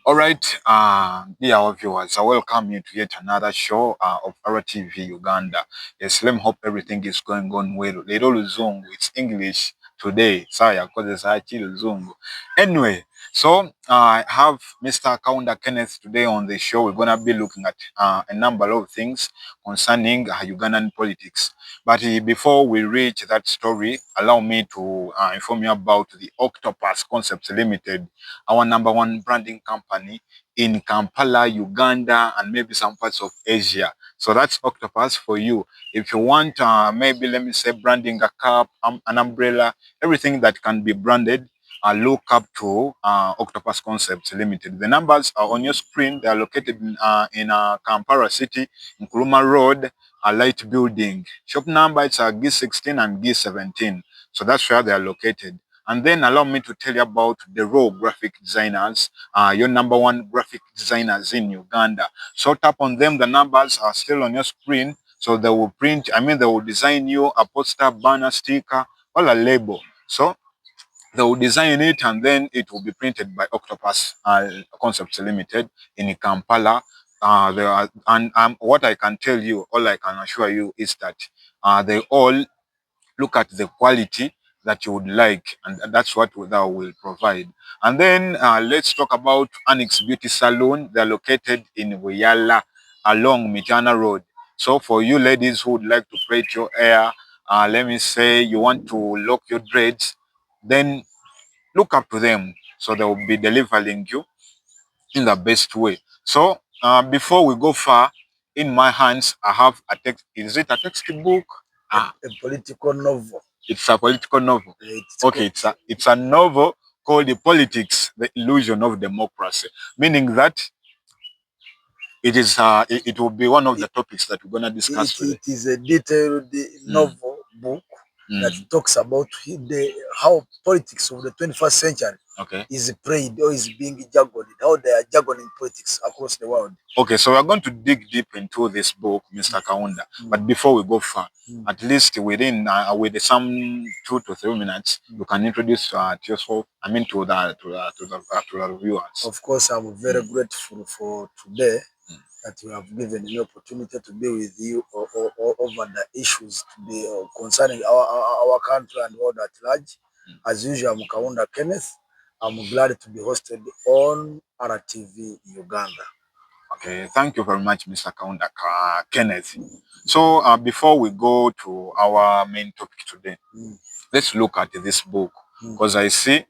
All right, dear viewers, I welcome you to yet another show of RTV Uganda. Yes, let me hope everything is going on well. Lero Luzungu, it's English today. Sorry, because it's actually Luzungu. Anyway, so I have Mr. Kaunda Kenneth today on the show. We're going to be looking at a number of things concerning Ugandan politics. But before we reach that story, allow me to inform you about the Octopus Concepts Limited, our number one branding company in Kampala, Uganda, and maybe some parts of Asia. So that's Octopus for you. If you want, maybe let me say branding a cup, an umbrella, everything that can be branded, look up to Octopus Concepts Limited. The numbers are on your screen. They are located in Kampala City, in Nkurumah Road, a light building. Shop number is G16 and G17. So that's where they are located. And then allow me to tell you about the Raw graphic designers, your number one graphic designers in Uganda. So tap on them. The numbers are still on your screen. So they will they will design you a poster, banner, sticker, or a label. So they will design it and then it will be printed by Octopus Concepts Limited in Kampala. What I can tell you, all I can assure you is that they all look at the quality that you would like, and that's what they will provide. And then let's talk about Annex Beauty Salon. They're located in Wiyala along Mijana Road. So for you ladies who would like to braid your hair, let me say you want to lock your dreads, then look up to them. So they will be delivering you in the best way. So before we go far, in my hands, I have a text. Is it a textbook? A political novel. It's a political novel. It's a novel called The Politics, The Illusion of Democracy, meaning that it will be one of the topics that we're gonna discuss today. It is a detailed novel book that talks about how politics of the 21st century is played or is being jargoned, how they are jargoning politics across the world. Okay, so we're going to dig deep into this book, Mr. Kaunda. But before we go far, at least within with some 2 to 3 minutes, you can introduce yourself. To the viewers. Of course, I'm very grateful for today that you have given me the opportunity to be with you over the issues to be concerning our country and world at large. As usual, I'm Kaunda Kenneth. I'm glad to be hosted on RTV Uganda. Okay, thank you very much, Mr. Kaunda Kenneth. So before we go to our main topic today, let's look at this book because I see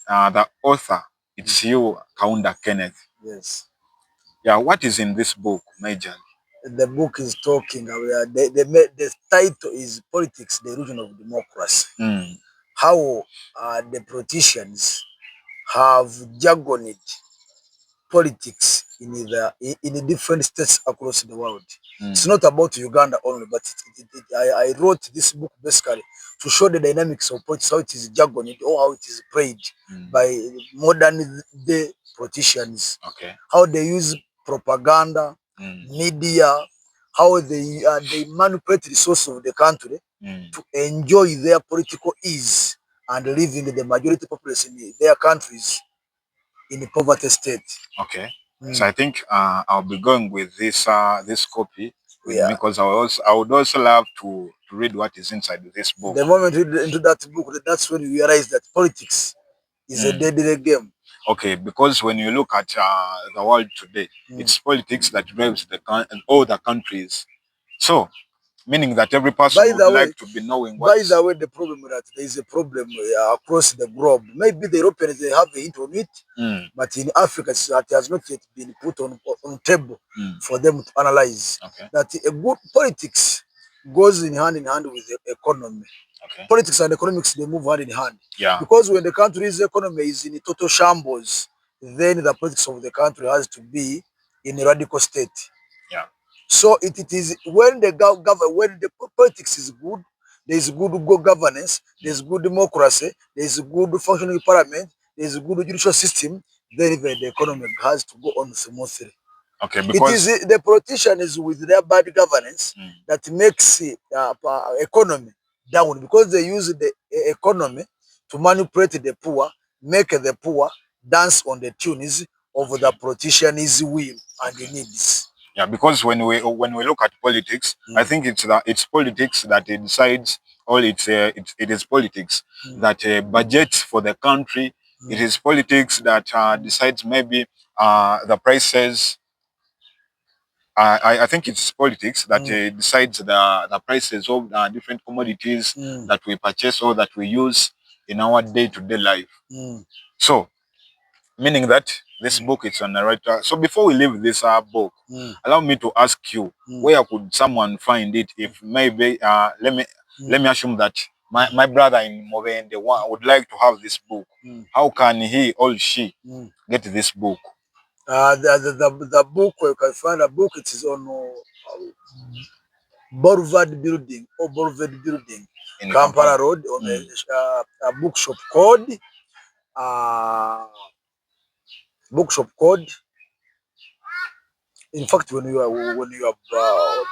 the author. It's you, Kaunda Kenneth. Yes. Yeah, what is in this book, majorly? The book is talking, the title is Politics, the Illusion of Democracy. How the politicians have jargoned politics in the different states across the world. It's not about Uganda only, but I wrote this book basically to show the dynamics of politics, how it is jargoned or how it is played by modern day politicians. How they use propaganda, media, how they manipulate the resources of the country to enjoy their political ease and living the majority population in their countries in the poverty state. Okay. So I think I'll be going with this copy with me because I would also love to read what is inside this book. The moment you read into that book, that's when you realize that politics is a deadly game. Okay, because when you look at the world today, it's politics that drives all the countries. So, meaning that every person would like to be knowing what. By the way, the problem with that, there is a problem across the globe. Maybe the Europeans, they have a hint on it, but in Africa, it has not yet been put on table for them to analyze. That a good politics goes in hand with the economy. Politics and economics, they move hand in hand. Because when the country's economy is in total shambles, then the politics of the country has to be in a radical state. So it is when the politics is good, there is good governance, there is good democracy, there is good functioning parliament, there is good judicial system, then even the economy has to go on smoothly. Okay, because it is the politicians with their bad governance that makes economy down, because they use the economy to manipulate the poor, make the poor dance on the tunes of the politician's will and needs. Yeah, because when we look at politics, I think it's politics that decides, or it is politics that budgets for the country. It is politics that decides maybe the prices. I think it's politics that decides the prices of different commodities that we purchase or that we use in our day-to-day life. So, meaning that this book is on narrator. So before we leave this book, allow me to ask you, where could someone find it? If maybe let me assume that my brother in Movende would like to have this book. How can he or she get this book? The book, you can find a book, it is on Boulevard Building or Boulevard Building, In Kampala Road, on a bookshop code. Bookshop code. In fact, when you are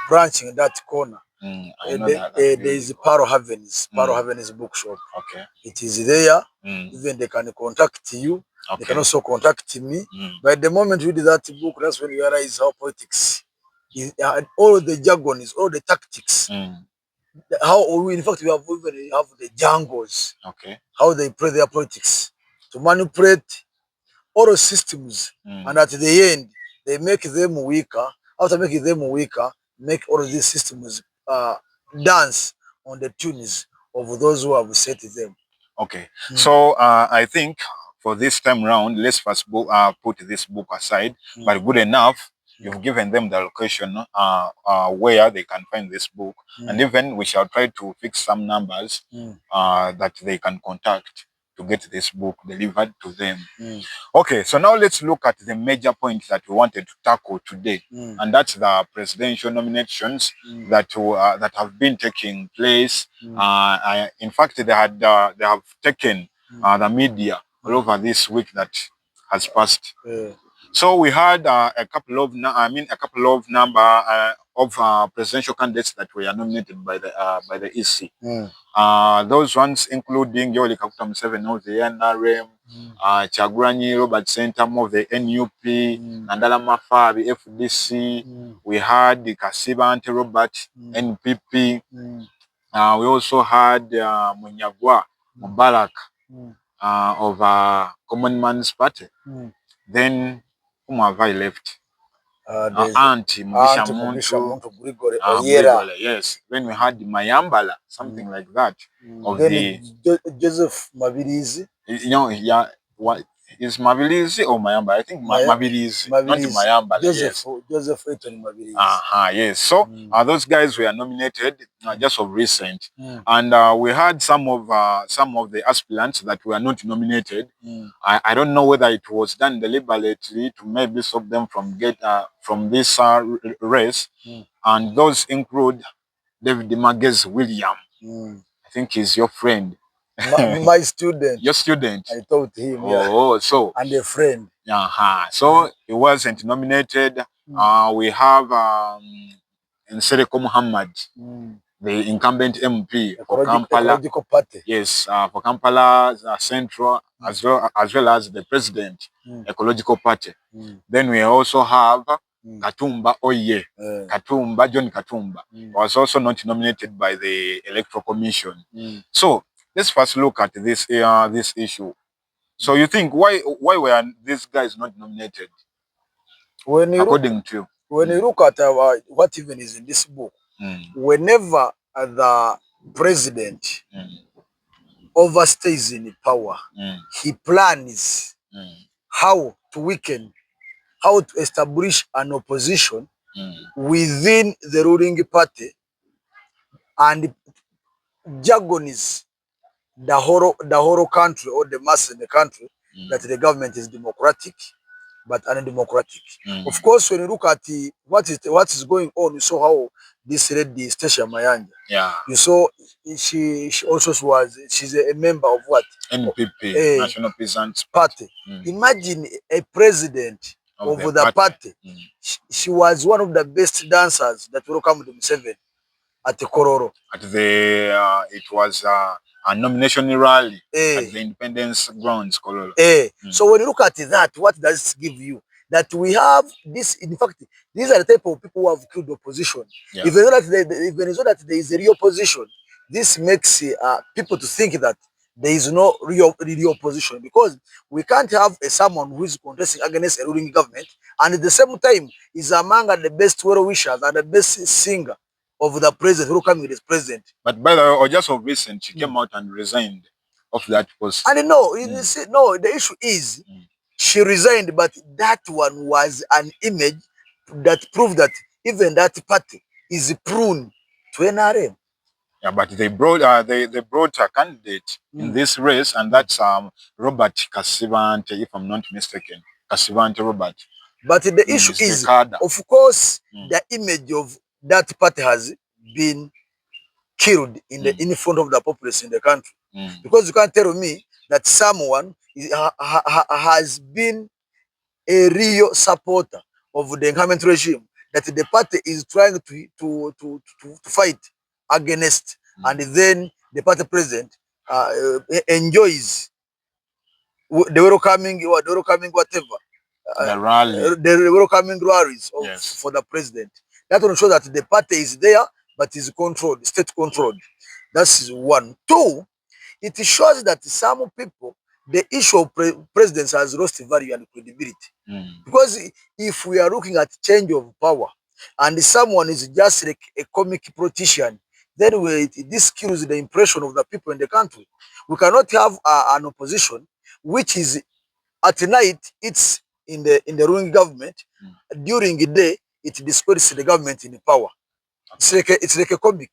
branching that corner, there is Paro Havens, Paro Havens bookshop. Okay. It is there. Even they can contact you. Okay. They can also contact me. But the moment you do that book, that's when you realize how politics is, all the jargons, all the tactics. How we, in fact, we have even have the jungles. Okay. How they play their politics to manipulate all the systems, and at the end they make them weaker. After making them weaker, make all of these systems dance on the tunes of those who have set them. Okay. So I think for this time round, let's first put this book aside. But good enough, you've given them the location where they can find this book, and even we shall try to fix some numbers that they can contact to get this book delivered to them. Okay, so now let's look at the major points that we wanted to tackle today, and that's the presidential nominations that have been taking place. In fact, they have taken the media all over this week that has passed. So we had a couple of number of presidential candidates that were nominated by the EC. Those ones including Yoweri Kaguta Museveni of the NRM, Kyagulanyi Robert Sentamu of the NUP, Nandala Mafabi FDC. We had the Kasibante Robert NPP. We also had Munyagwa Mubarak of Common Man's Party. Then whom have I left? Auntie Mugisha Muntu, Grigore, yes. Then we had Mayambala, something like that. Of then the Joseph Mabirizi. You know, yeah, what is Mabilizi or Mayamba? I think Mabilizi, not Mayambala. Joseph, yes. Joseph Eton Mabilizi. Yes. So those guys were nominated just of recent, and we had some of the aspirants that were not nominated. I don't know whether it was done deliberately to maybe stop them from from this race, and those include David Magezi William. I think he's your friend. My student. Your student. I taught him. Oh, so. And a friend. So he wasn't nominated. We have Nsereko Muhammad, the incumbent MP for Kampala. Ecological Party. Yes, for Kampala Central, as well as the president, Ecological Party. Then we also have Katumba Oye. John Katumba was also not nominated by the Electoral Commission. So let's first look at this issue. So you think why were these guys not nominated? According to you, when you look at what even is in this book, whenever the president overstays in power, he plans how to weaken, how to establish an opposition within the ruling party and jargonize the whole country or the mass in the country that the government is democratic but undemocratic. Of course, when you look at what is going on, you saw how this lady Stacia Mayanja. Yeah. You saw she's a member of what? NPP, National Peasants Party. Imagine a president of the party. She was one of the best dancers that welcomed Museveni at the Kororo. At the it was nomination rally at the Independence Grounds, Kololo. So when you look at that, what does it give you? That we have this, in fact, these are the type of people who have killed the opposition. Yeah. Even though that there is a real opposition, this makes people to think that there is no real opposition, because we can't have someone who is contesting against a ruling government and at the same time is among the best well-wishers and the best singer of the president who come with his president. But by the way, or just of recent, she came out and resigned of that post. And no, no, the issue is she resigned, but that one was an image that proved that even that party is prone to NRM. Yeah, but they brought a candidate in this race, and that's Robert Kasivante, if I'm not mistaken. Kasivante Robert. But the issue is, of course, the image of that party has been killed in front of the populace in the country. Because you can't tell me that someone has been a real supporter of the incumbent regime that the party is trying to fight against, and then the party president enjoys the welcoming whatever the welcoming rallies for the president. That will show that the party is there, but is controlled, state controlled. That's one. Two, it shows that some people, the issue of presidents has lost value and credibility. Because if we are looking at change of power and someone is just like a comic politician, then this kills the impression of the people in the country. We cannot have an opposition which is at night it's in the ruling government, during the day it discredits the government in power. It's like a comic.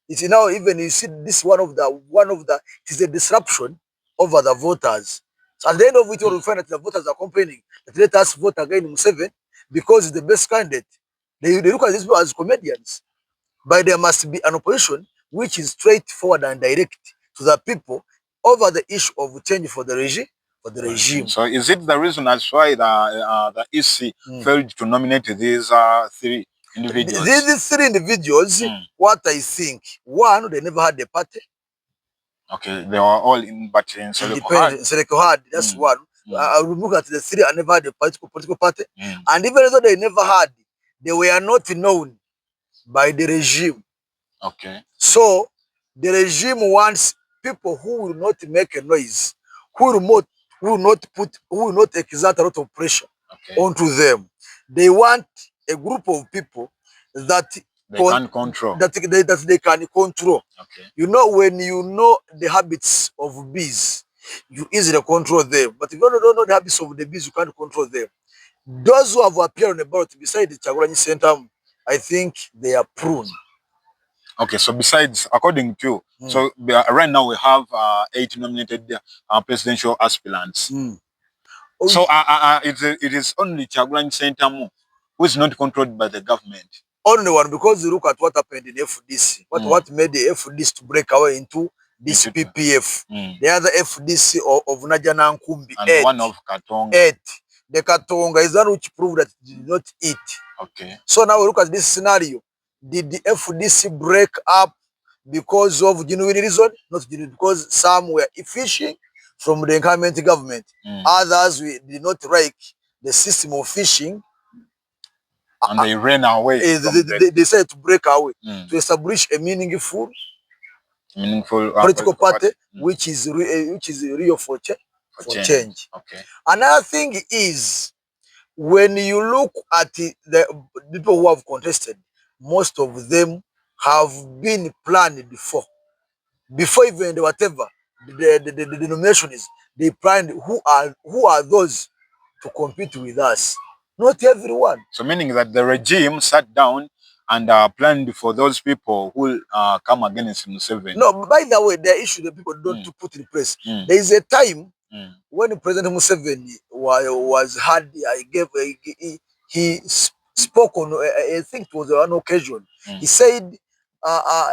It's now, even you see this one of the it is a disruption over the voters. So at the end of it, you will find that the voters are complaining that let us vote again in Museveni because it's the best candidate. They look at these people as comedians. But there must be an opposition which is straightforward and direct to the people over the issue of change for the regime. So is it the reason as why the EC failed to nominate these three individuals? These three individuals, what I think, one, they never had a party. Okay, they were all in, but in Nsereko had, that's one. I will look at the three and never had a political party. And even though they never had, they were not known by the regime. Okay. So the regime wants people who will not make a noise, who will not exert a lot of pressure onto them. They want a group of people that they can control. That they can control. Okay. You know, when you know the habits of bees, you easily control them. But if you don't know the habits of the bees, you can't control them. Those who have appeared on the ballot beside the Chagulanyi Center, I think they are pruned. Okay, so besides, according to you, so right now we have 8 nominated presidential aspirants. So it is only Chagulanyi Center who is not controlled by the government. Only one, because you look at what happened in FDC. What made the FDC to break away into this PPF. The other FDC of Najana Nkumbi, and one of Katumba. 8. The Katumba is one which proved that it did not eat. Okay. So now we look at this scenario. Did the FDC break up because of genuine reason? Not genuine, because some were fishing from the incumbent government. Others did not like the system of fishing. And they ran away. They decided to break away to establish a meaningful political party, which is real for change. Okay. Another thing is, when you look at the people who have contested, most of them have been planned before even whatever the nomination is. They planned who are those to compete with us. Not everyone. So meaning that the regime sat down and planned for those people who come against Museveni. No, by the way, the issue that people don't put in place. There is a time when President Museveni he spoke on, I think it was an occasion. He said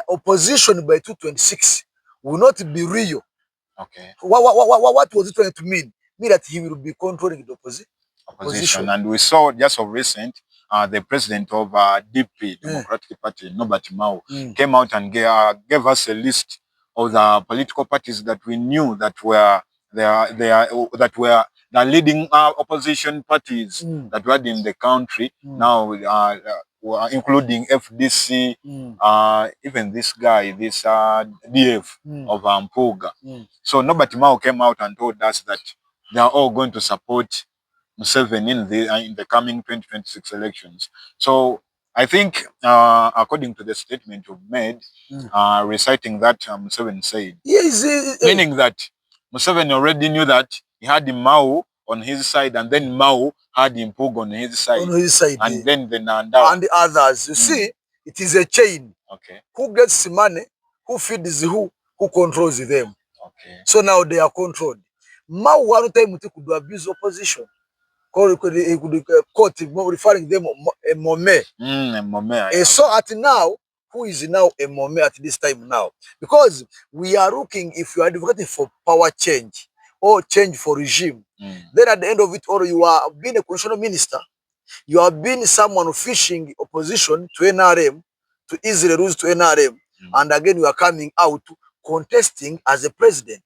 opposition by 226 will not be real. Okay. What was it trying to mean? Mean that he will be controlling the opposition. And we saw just of recent, the president of DP, Democratic Party, Nobert Mao, came out and gave us a list of the political parties that we knew that were that were the leading opposition parties that were in the country now, including FDC, even this guy, this DF of Mpuga. So nobody Mao came out and told us that they are all going to support Museveni in the coming 2026 elections. So I think, according to the statement you've made, reciting that Museveni said, yes, meaning that Museveni already knew that he had Mao on his side, and then Mao had Mpuga on his side, and then the Nanda and the others. You see, it is a chain. Okay. Who gets money, who feeds who controls them. Okay. So now they are controlled. Mao one time could abuse opposition. He could quote referring them a mome. So at now, who is now a mome at this time now? Because we are looking, if you are advocating for power change or change for regime, then at the end of it all, you are being a constitutional minister, you have been someone fishing opposition to NRM, to easily lose to NRM, and again you are coming out contesting as a president.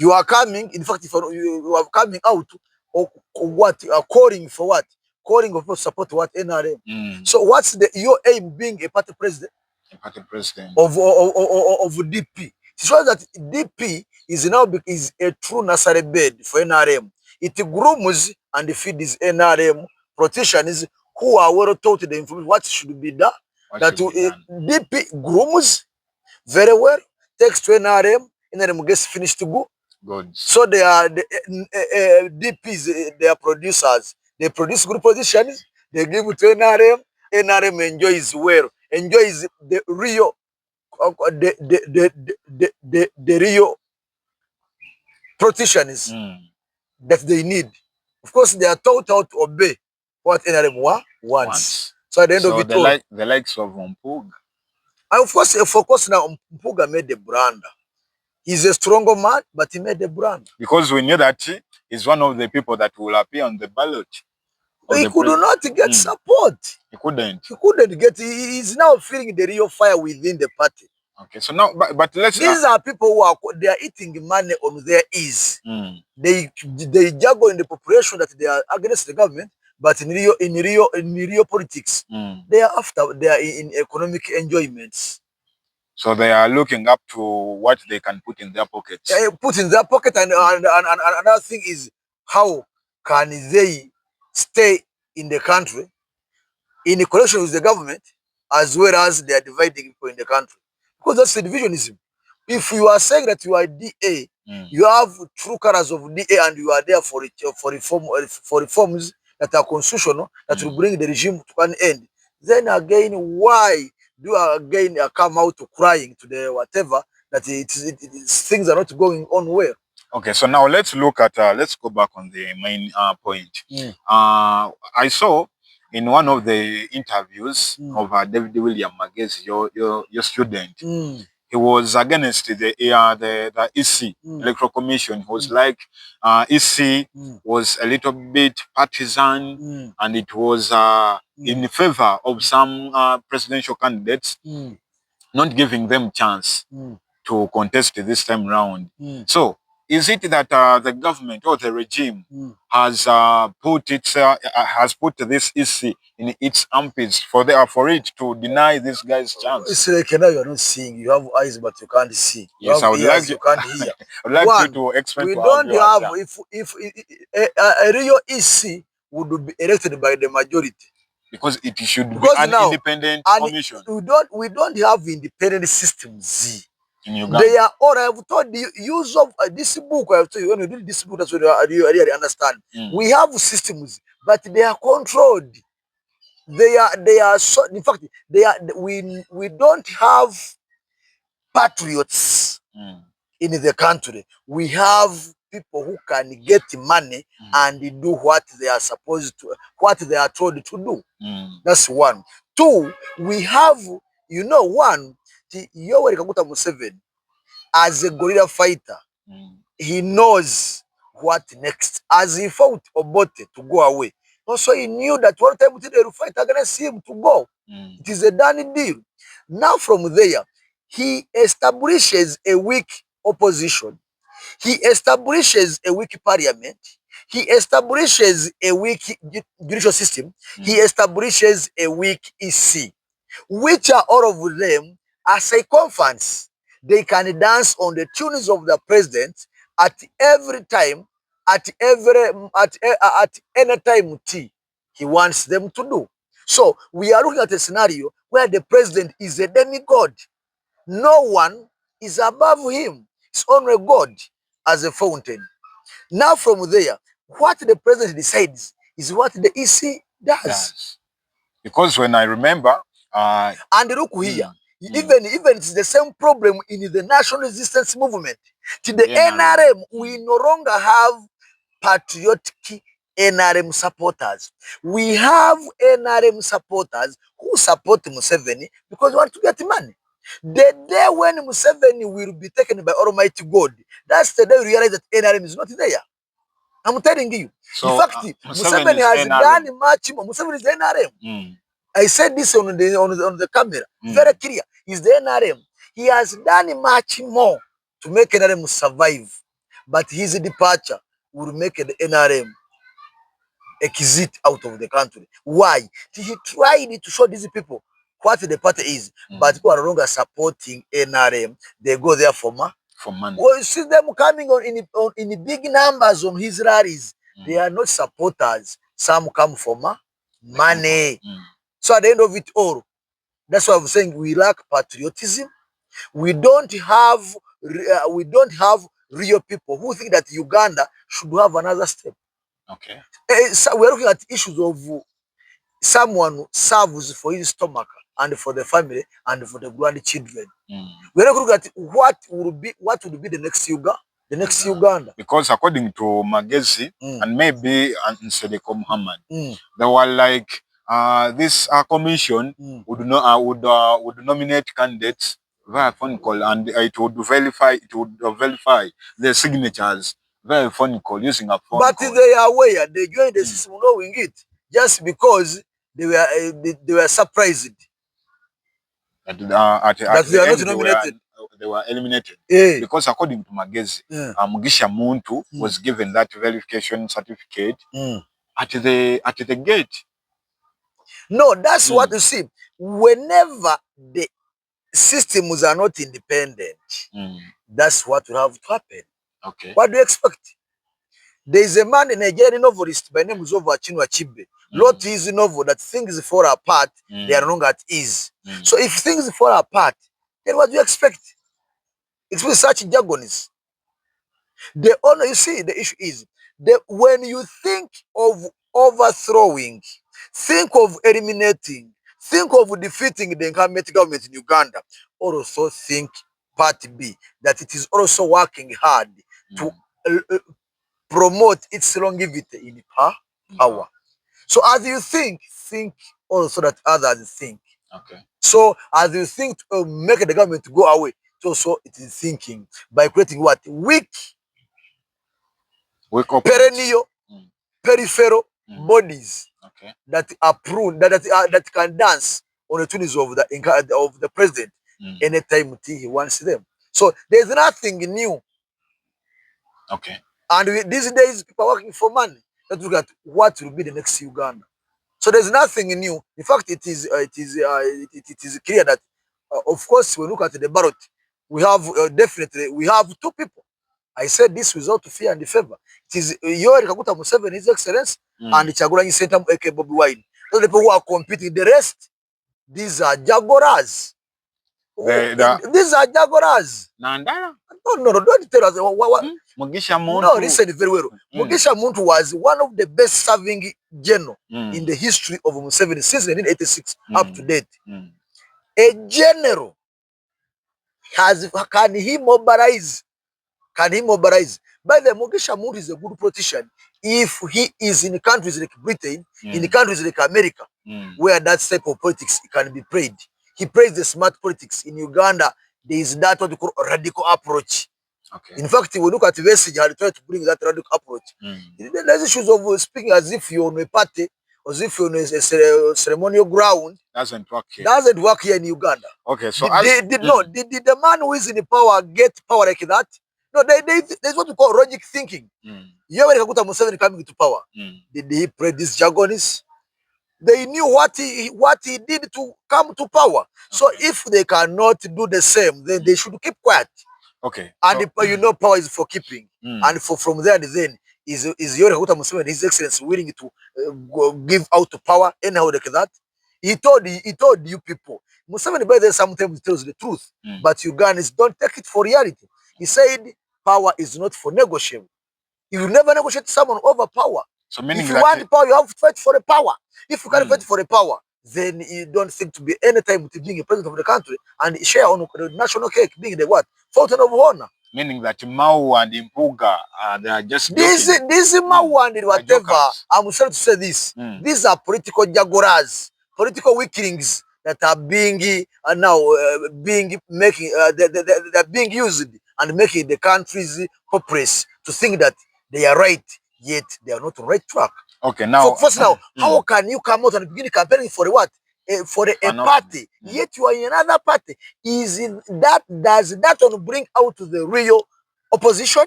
You are coming, in fact, if you are coming out of what? Calling for what? Calling for support what? NRM. So what's your aim being a party president? A party president of DP. It shows that DP is now a true nursery bed for NRM. It grooms and feeds NRM politicians who are well taught the information what should be done. DP grooms very well, takes to NRM gets finished to go. Good. So they are DPs, they are producers. They produce good positions, they give it to NRM enjoys well, enjoys the real the real politicians that they need. Of course, they are taught how to obey what NRM wants. So at the end of it all, the likes of Mpuga. And of course, now Mpuga made the brand. He's a stronger man, but he made the brand. Because we knew that he's one of the people that will appear on the ballot. He could not get support. He couldn't. He couldn't get. He's now feeling the real fire within the party. Okay, so now, but let's. These are people who they are eating money on their ease. They juggle in the population that they are against the government, but in real politics, they are in economic enjoyments. So they are looking up to what they can put in their pockets. Put in their pocket, and another thing is how can they stay in the country in connection with the government, as well as they are dividing people in the country. Because that's the divisionism. If you are saying that you are DA, you have true colors of DA, and you are there for reforms that are constitutional, that will bring the regime to an end, then again, why do you again come out crying to the whatever that things are not going on well? Okay, so now let's look at let's go back on the main point. I saw in one of the interviews of David William Magezi, your student, he was against the EC, Electoral Commission. He was like, EC was a little bit partisan, and it was in favor of some presidential candidates, not giving them chance to contest this time round. So, is it that the government or the regime has put this issue in its armpits for it to deny this guy's chance? It's like now you're not seeing. You have eyes, but you can't see. Yes, I would like you can't hear. I would like you to explain. We don't have. If a real EC would be elected by the majority, because it should be an independent commission. We don't have independent systems. In Uganda. They are all. I have told the use of this book. I have told you when you read this book, that's what you really understand. We have systems, but they are controlled. They are so. In fact, we don't have patriots in the country. We have people who can get money and do what they are supposed to, what they are told to do. That's one. Two, we have, one, Yoweri Kaguta Museveni, as a guerrilla fighter, he knows what next. As he fought Obote to go away, also he knew that one time they will fight against him to go. It is a done deal. Now from there, he establishes a weak opposition. He establishes a weak parliament. He establishes a weak judicial system. He establishes a weak EC, which are all of them as a conference. They can dance on the tunes of the president at every time, at any time he wants them to do. So we are looking at a scenario where the president is a demigod. No one is above him. It's only God as a fountain. Now from there, what the president decides is what the EC does. Yes. Because when I remember, and look here, even it's the same problem in the national resistance movement. To the NRM, we no longer have patriotic NRM supporters. We have NRM supporters who support Museveni because they want to get money. The day when Museveni will be taken by Almighty God, that's the day we realize that NRM is not there. I'm telling you. So, in fact, Museveni has done much more. Museveni is the NRM. I said this on the camera, very clear. He's the NRM. He has done much more to make NRM survive. But his departure will make the NRM exit out of the country. Why? He tried to show these people what the party is, but who are no longer supporting NRM. They go there for money. Well, you see them coming in big numbers on his rallies. They are not supporters. Some come for money. So at the end of it all, that's why I'm saying we lack patriotism. We don't have real people who think that Uganda should have another step. Okay. So we're looking at issues of someone who serves for his stomach and for the family and for the grandchildren. We're not looking at what would be the next Uganda. Because according to Magezi and maybe Nsereko Muhammad, they were like this commission would nominate candidates via phone call, and it would verify the signatures via phone call using a phone call. But they are aware, they joined the system knowing it, just because they were surprised that they are not nominated. They were eliminated. Because according to Magezi, Mugisha Muntu was given that verification certificate at the gate. No, that's what you see. Whenever the systems are not independent, that's what will have to happen. Okay. What do you expect? There is a man, a Nigerian novelist by name of Chinua Achebe, wrote his novel that things fall apart, they are no longer at ease. So if things fall apart, then what do you expect? It's with such jargons. You see, the issue is that when you think of overthrowing, think of eliminating, think of defeating the incumbent government in Uganda, also think part B, that it is also working hard to promote its longevity in power. So as you think also that others think. Okay. So as you think to make the government go away, so it is thinking by creating what? Weak perennial, peripheral bodies that are prone, that can dance on the tunes of the president anytime he wants them. So there's nothing new. Okay. And these days people are working for money. Let's look at what will be the next Uganda. So there's nothing new. In fact, it is clear that, of course, when we look at the ballot, we have definitely we have two people. I said this without fear and favor. It is Yoweri Kaguta Museveni, His Excellency, and Kyagulanyi Ssentamu aka Bobi Wine. Those people who are competing. The rest, these are jagoras. These are jagoras. Nandala? No, don't tell us. Mugisha Muntu. No, listen very well. Mugisha Muntu was one of the best serving general in the history of Museveni since 1986 up to date. A general can he mobilize? Can he mobilize? By the Mugisha Muntu is a good politician if he is in countries like Britain, in countries like America, where that type of politics can be played. He plays the smart politics. In Uganda, there is that what we call radical approach. Okay. In fact, we look at Vesige, he tried to bring that radical approach. There's issues of speaking as if you're on a party, as if on a ceremonial ground. Doesn't work here. Doesn't work here in Uganda. Okay, so did the man who is in power get power like that? No, there's what we call logic thinking. Yoweri Kaguta Museveni coming to power. Did he play these jargons? They knew what he did to come to power. So if they cannot do the same, then they should keep quiet. Okay. And so, power is for keeping. And from there and then is Yoweri Kaguta Museveni, His Excellency, willing to give out power anyhow like that? He told you people. Museveni by then sometimes tells the truth, but Ugandans don't take it for reality. He said power is not for negotiable. You will never negotiate someone over power. So if you want power, you have to fight for the power. If you can't fight for the power, then you don't think to be any time to being a president of the country and share on the national cake, being the what? Fountain of honor. Meaning that Mao and Impuga, they are just this Mao and whatever. I'm sorry to say this. These are political jaguars, political weaklings that are being now they're being used and making the country's populace to think that they are right, yet they are not on the right track. Okay, now first how can you come out and begin campaigning for what? For a party, yet you are in another party. Does that one bring out the real opposition?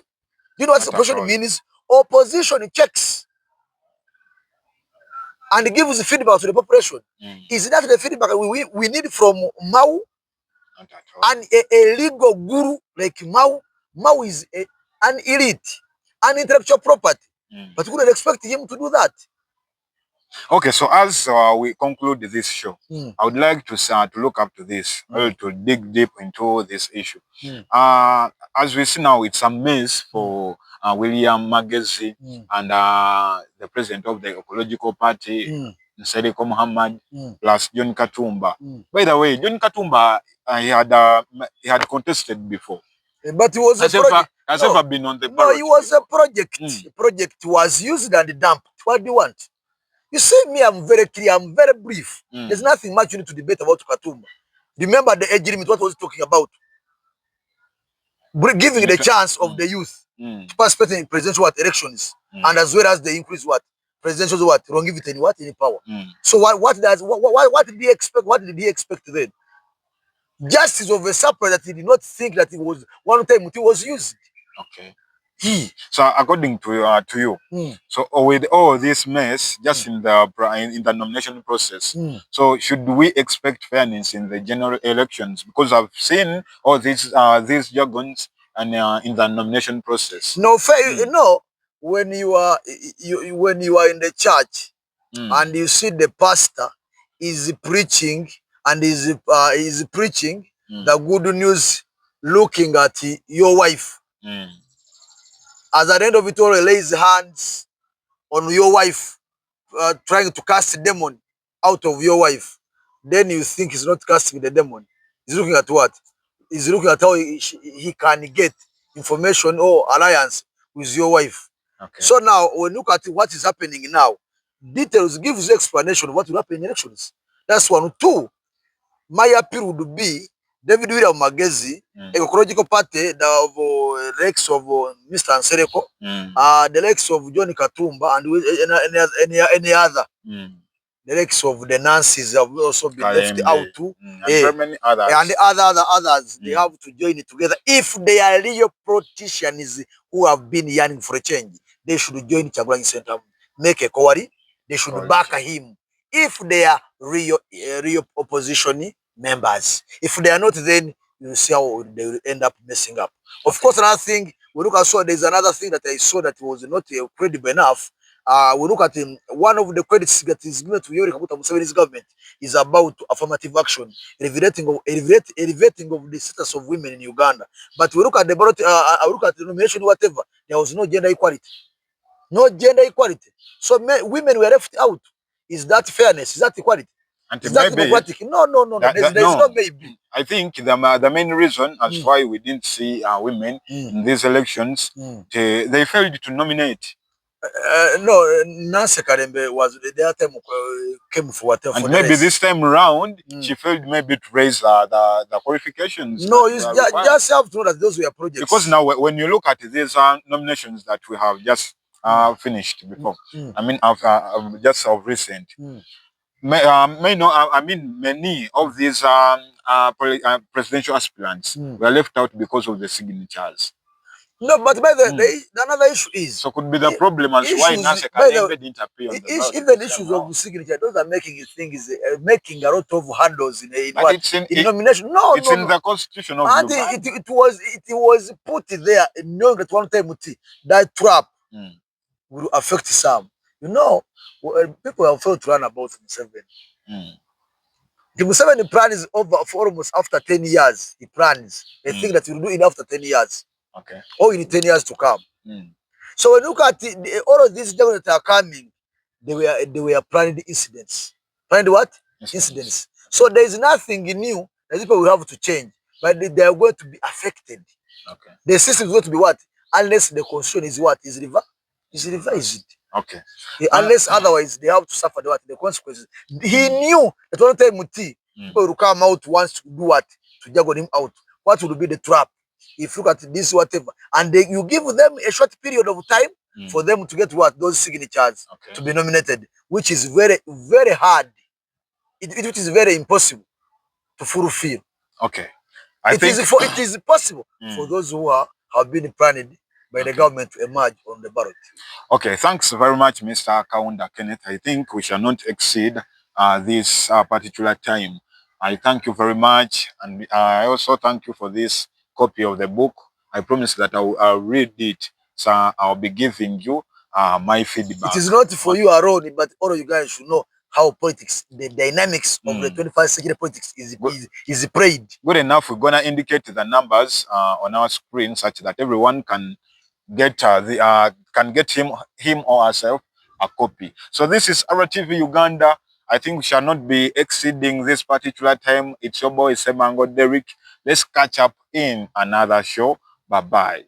You know what opposition means? Opposition checks and gives feedback to the population. Is that the feedback we need from Mao? And a legal guru like Mao? Mao is an elite, an intellectual property. But we don't expect him to do that. Okay, so as we conclude this show, I would like to look up to this, to dig deep into this issue. As we see now, it's a mess for William Magezi and the president of the Ecological Party, Nsereko Muhammad, plus John Katumba. By the way, John Katumba, he had contested before. But he was a project. Has ever been on the ballot? No, he was a project. Project was used and dumped. What do you want? You see me, I'm very clear, I'm very brief. There's nothing much you need to debate about Katumba. Remember the age limit, what was he talking about? Giving the chance of the youth to participate in presidential elections, and as well as the increase presidential longevity in any power. So what did he expect? What did he expect then? Justice of a surprise that he did not think that it was one time it was used. Okay. So according to you, so with all this mess just in the nomination process, so should we expect fairness in the general elections? Because I've seen all these jargons and in the nomination process. No, fair. No, when you are in the church and you see the pastor is preaching and is preaching the good news, looking at your wife. As at the end of it all, he lays hands on your wife, trying to cast a demon out of your wife. Then you think he's not casting the demon. He's looking at what? He's looking at how he can get information or alliance with your wife. Okay. So now, when you look at what is happening now, details gives you explanation of what will happen in elections. That's one. Two, my appeal would be David William Magezi, Ecological Party, the likes of Mr. Nsereko, the likes of John Katumba, and any other. The likes of the Nancy's have also been left out too. And many others. And the others, they have to join it together. If they are real politicians who have been yearning for a change, they should join Kyagulanyi Center, make a coalition. They should back him. If they are real opposition members. If they are not, then you see how they will end up messing up. Of course, another thing, we look at, so there's another thing that I saw that was not credible enough. We look at one of the credits that is given to Yoweri Kaguta Museveni's government is about affirmative action, elevating of the status of women in Uganda. But we look at the ballot, look at the nomination, whatever, there was no gender equality. No gender equality. So women were left out. Is that fairness? Is that equality? And is that democratic? No. There's no maybe. I think the main reason as why we didn't see women in these elections, they failed to nominate. No, Nancy Kalembe was the other time came for whatever. And maybe this time around, she failed maybe to raise the qualifications. No, you just have to know that those were projects. Because now when you look at these nominations that we have just finished before. I mean, just of recent. May know, I mean, many of these presidential aspirants were left out because of the signatures. No, but by the another issue is, so could be the problem as why Nase Kalembe didn't appear on the ballot. Even issues of signature, those are making things, making a lot of handles in what in nomination. No, it's in the constitution of Uganda. It was put there knowing that one time that trap will affect some. You know, people have felt to run about Museveni. The Museveni plan is over for almost after 10 years. He plans a thing that he will do in after 10 years. Okay. Or in 10 years to come. So when you look at all of these governments that are coming, they were planning incidents. Planned what? Incidents. So there is nothing new that people will have to change, but they are going to be affected. Okay. The system is going to be what? Unless the constitution is what? Is revised. Okay. Unless otherwise they have to suffer the consequences. He knew that one time people will come out once to do what? To juggle him out. What will be the trap? If you look at this, whatever, and you give them a short period of time for them to get what? Those signatures to be nominated, which is very, very hard. It is very impossible to fulfill. Okay. It is possible for those who have been planned by the government to emerge on the ballot. Okay, thanks very much, Mr. Kaunda Kenneth. I think we shall not exceed this particular time. I thank you very much, and I also thank you for this copy of the book. I promise that I'll read it, so I'll be giving you my feedback. It is not for you alone, but all of you guys should know how politics, the dynamics of the 21st century politics is played. Good enough. We're gonna indicate the numbers on our screen such that everyone can get him or herself a copy. So this is RTV Uganda. I think we shall not be exceeding this particular time. It's your boy Semango Derek. Let's catch up in another show. Bye bye.